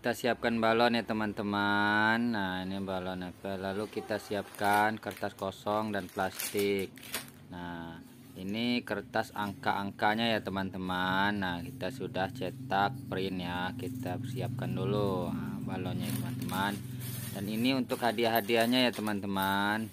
Kita siapkan balon ya teman-teman. Nah, ini balon apa? Lalu kita siapkan kertas kosong dan plastik. Nah, ini kertas angka-angkanya ya teman-teman. Nah, kita sudah cetak print ya. Kita siapkan dulu balonnya teman-teman. Dan ini untuk hadiah-hadiahnya ya teman-teman.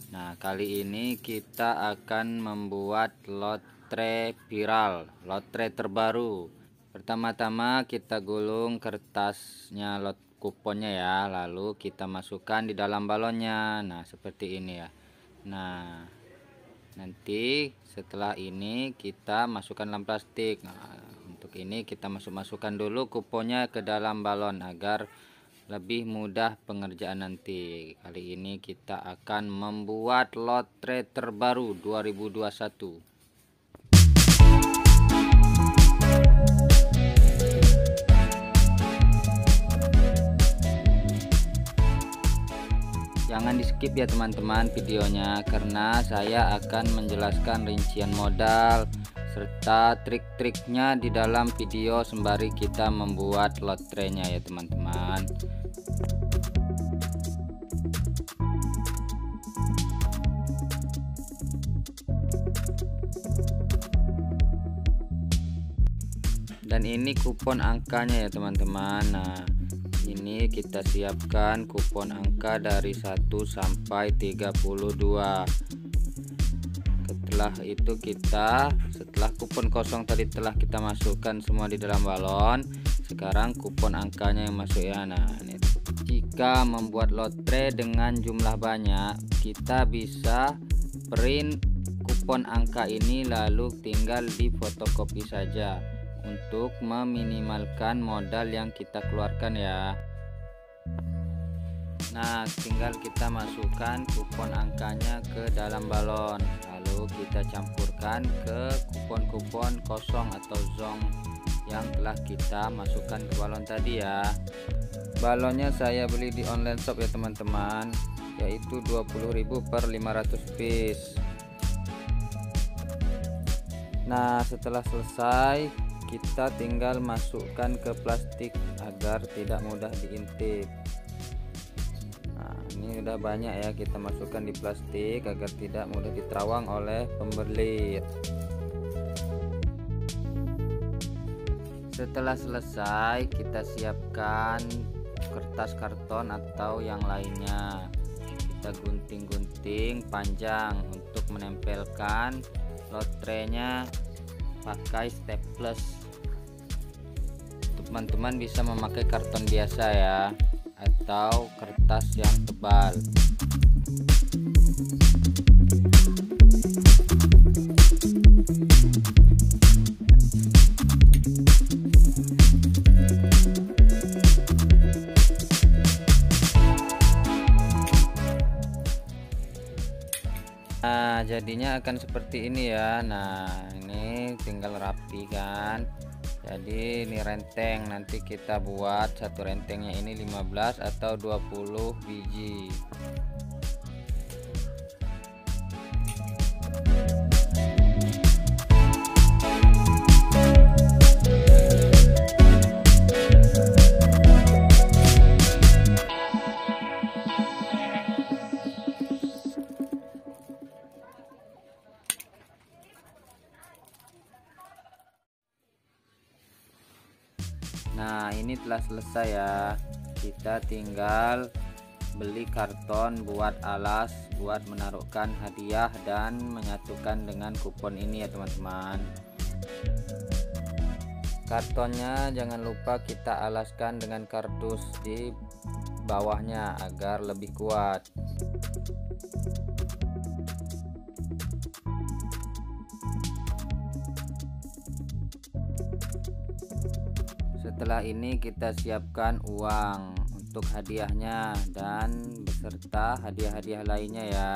Nah, kali ini kita akan membuat lotre viral, lotre terbaru. Pertama-tama kita gulung kertasnya kuponnya ya, lalu kita masukkan di dalam balonnya. Nah, seperti ini ya. Nah, nanti setelah ini kita masukkan dalam plastik. Nah, untuk ini kita masukkan dulu kuponnya ke dalam balon agar lebih mudah pengerjaan nanti. Kali ini kita akan membuat lotre terbaru 2021. Jangan di skip ya teman-teman videonya, karena saya akan menjelaskan rincian modal serta trik-triknya di dalam video sembari kita membuat lotrenya ya teman-teman. Dan ini kupon angkanya ya teman-teman. Nah, ini kita siapkan kupon angka dari 1 sampai 32. Setelah itu setelah kupon kosong tadi telah kita masukkan semua di dalam balon, sekarang kupon angkanya yang masuk ya. Nah, ini jika membuat lotre dengan jumlah banyak, kita bisa print kupon angka ini lalu tinggal di fotokopi saja untuk meminimalkan modal yang kita keluarkan ya. Nah, tinggal kita masukkan kupon angkanya ke dalam balon, lalu kita campurkan ke kupon-kupon kosong atau zong yang telah kita masukkan ke balon tadi ya. Balonnya saya beli di online shop ya teman-teman, yaitu 20.000 per 500 piece. Nah, setelah selesai kita tinggal masukkan ke plastik agar tidak mudah diintip. Nah, ini udah banyak ya, kita masukkan di plastik agar tidak mudah diterawang oleh pembeli. Setelah selesai kita siapkan kertas karton atau yang lainnya. Kita gunting-gunting panjang untuk menempelkan lotrenya pakai staples. Teman-teman bisa memakai karton biasa ya, atau kertas yang tebal. Nah, jadinya akan seperti ini ya. Nah, ini tinggal rapi kan. Jadi ini renteng, nanti kita buat satu rentengnya ini 15 atau 20 biji. Nah, ini telah selesai ya. Kita tinggal beli karton buat alas, buat menaruhkan hadiah dan menyatukan dengan kupon ini ya teman-teman. Kartonnya jangan lupa kita alaskan dengan kardus di bawahnya agar lebih kuat. Setelah ini kita siapkan uang untuk hadiahnya dan beserta hadiah-hadiah lainnya ya.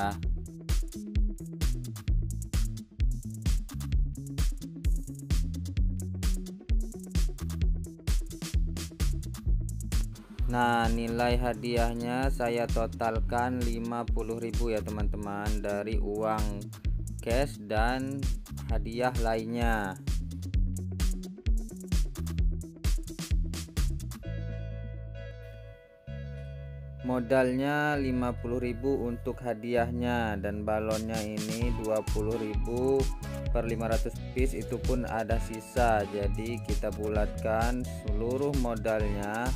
Nah, nilai hadiahnya saya totalkan 50.000 ya teman-teman, dari uang cash dan hadiah lainnya. Modalnya 50.000 untuk hadiahnya, dan balonnya ini 20.000 per 500 piece, itu pun ada sisa. Jadi kita bulatkan seluruh modalnya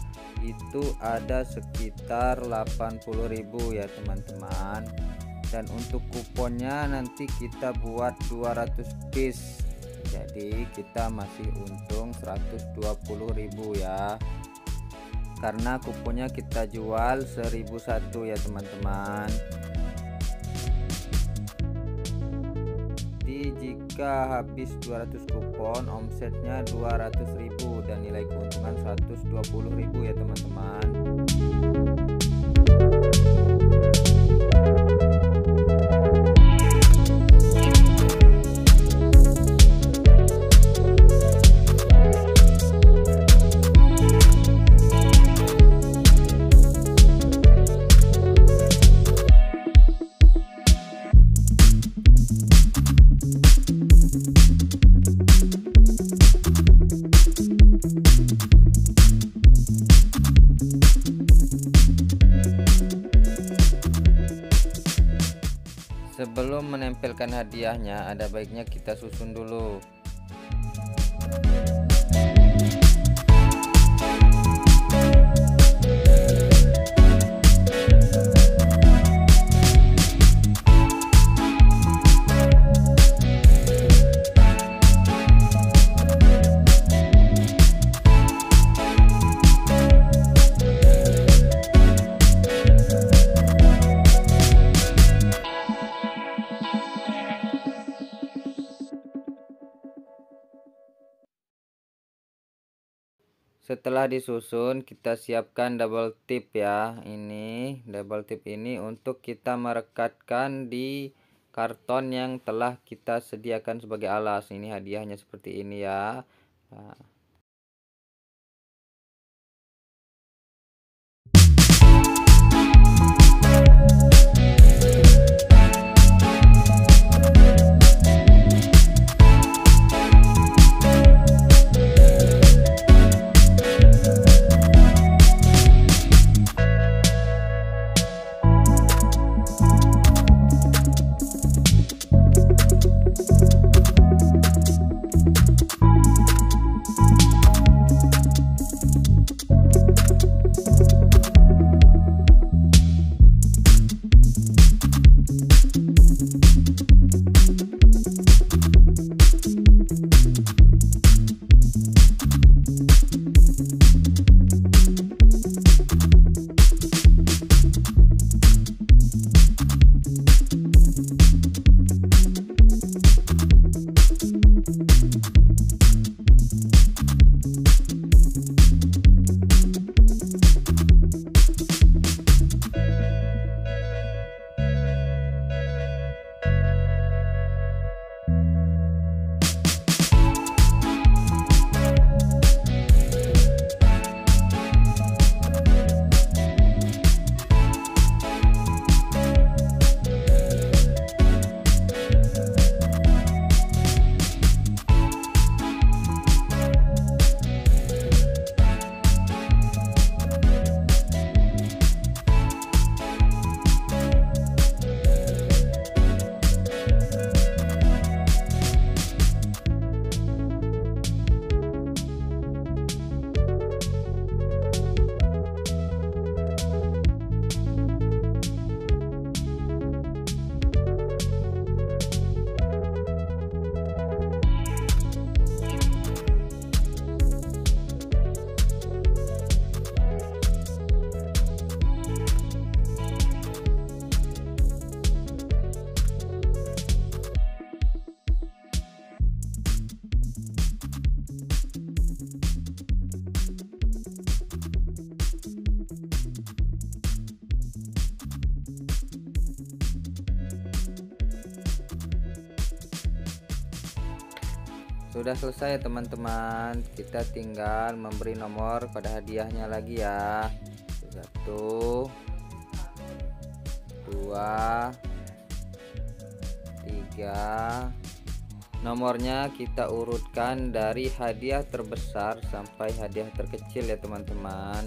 itu ada sekitar 80.000 ya teman-teman. Dan untuk kuponnya nanti kita buat 200 piece, jadi kita masih untung 120.000 ya, karena kuponnya kita jual 1001 ya teman-teman. Jadi jika habis 200 kupon, omsetnya 200.000 dan nilai keuntungan 120.000 ya teman-teman. Sebelum menempelkan hadiahnya, ada baiknya kita susun dulu. Setelah disusun, kita siapkan double tip ya. Ini double tip ini untuk kita merekatkan di karton yang telah kita sediakan sebagai alas. Ini hadiahnya seperti ini ya. Nah. Sudah selesai ya teman-teman, kita tinggal memberi nomor pada hadiahnya lagi ya. 1 2 3. Nomornya kita urutkan dari hadiah terbesar sampai hadiah terkecil ya teman-teman.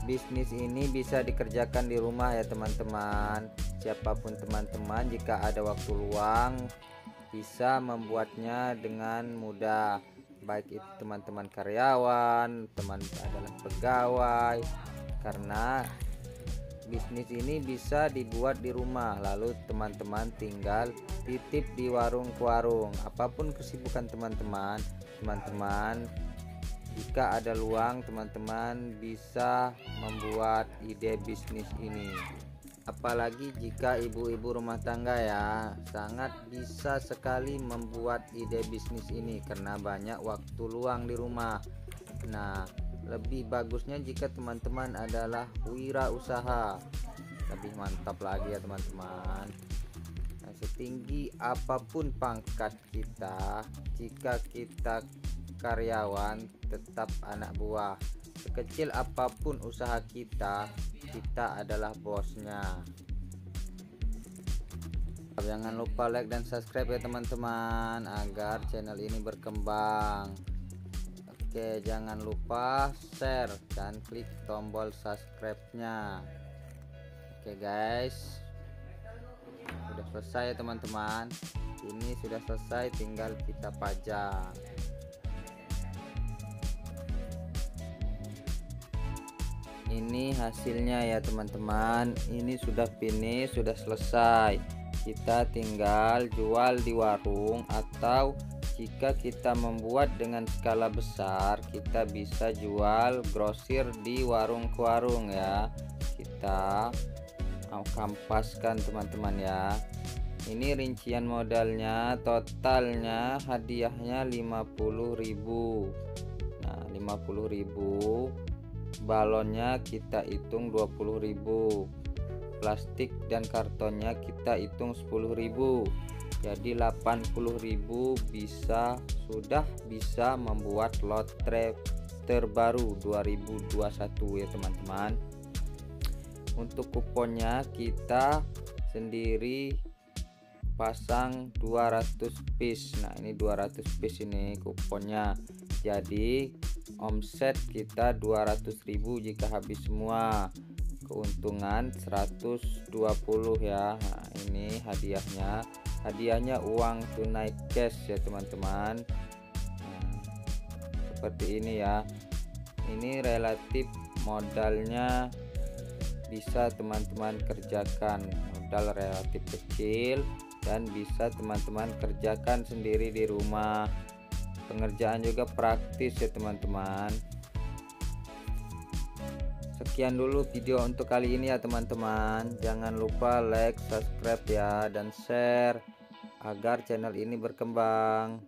bisnis ini bisa dikerjakan di rumah ya teman-teman. Siapapun teman-teman, jika ada waktu luang bisa membuatnya dengan mudah, baik itu teman-teman karyawan, teman adalah pegawai, karena bisnis ini bisa dibuat di rumah, lalu teman-teman tinggal titip di warung ke warung. Apapun kesibukan teman-teman, jika ada luang, teman-teman bisa membuat ide bisnis ini. Apalagi jika ibu-ibu rumah tangga ya, sangat bisa sekali membuat ide bisnis ini karena banyak waktu luang di rumah. Nah, lebih bagusnya jika teman-teman adalah wirausaha, lebih mantap lagi ya teman-teman. Nah, setinggi apapun pangkat kita, jika kita karyawan tetap anak buah. Sekecil apapun usaha kita, kita adalah bosnya. Jangan lupa like dan subscribe ya teman-teman, agar channel ini berkembang. Oke, jangan lupa share dan klik tombol subscribe-nya. Oke guys, sudah selesai ya teman-teman. Ini sudah selesai, tinggal kita pajang. Ini hasilnya ya teman-teman, ini sudah finish, sudah selesai. Kita tinggal jual di warung, atau jika kita membuat dengan skala besar, kita bisa jual grosir di warung ke warung ya. Kita kampaskan teman-teman ya. Ini rincian modalnya, totalnya hadiahnya 50.000. Nah, 50.000. Balonnya kita hitung 20.000, plastik dan kartonnya kita hitung 10.000, jadi 80.000 sudah bisa membuat lotre terbaru 2021 ya teman-teman. Untuk kuponnya kita sendiri pasang 200 piece. Nah, ini 200 piece ini kuponnya, jadi omset kita 200.000 jika habis semua, keuntungan 120 ya. Nah, ini hadiahnya uang tunai cash ya teman-teman. Nah, seperti ini ya. Ini relatif modalnya bisa teman-teman kerjakan, modal relatif kecil dan bisa teman-teman kerjakan sendiri di rumah. Pengerjaan juga praktis ya teman-teman. Sekian dulu video untuk kali ini ya teman-teman. Jangan lupa like, subscribe ya, dan share agar channel ini berkembang.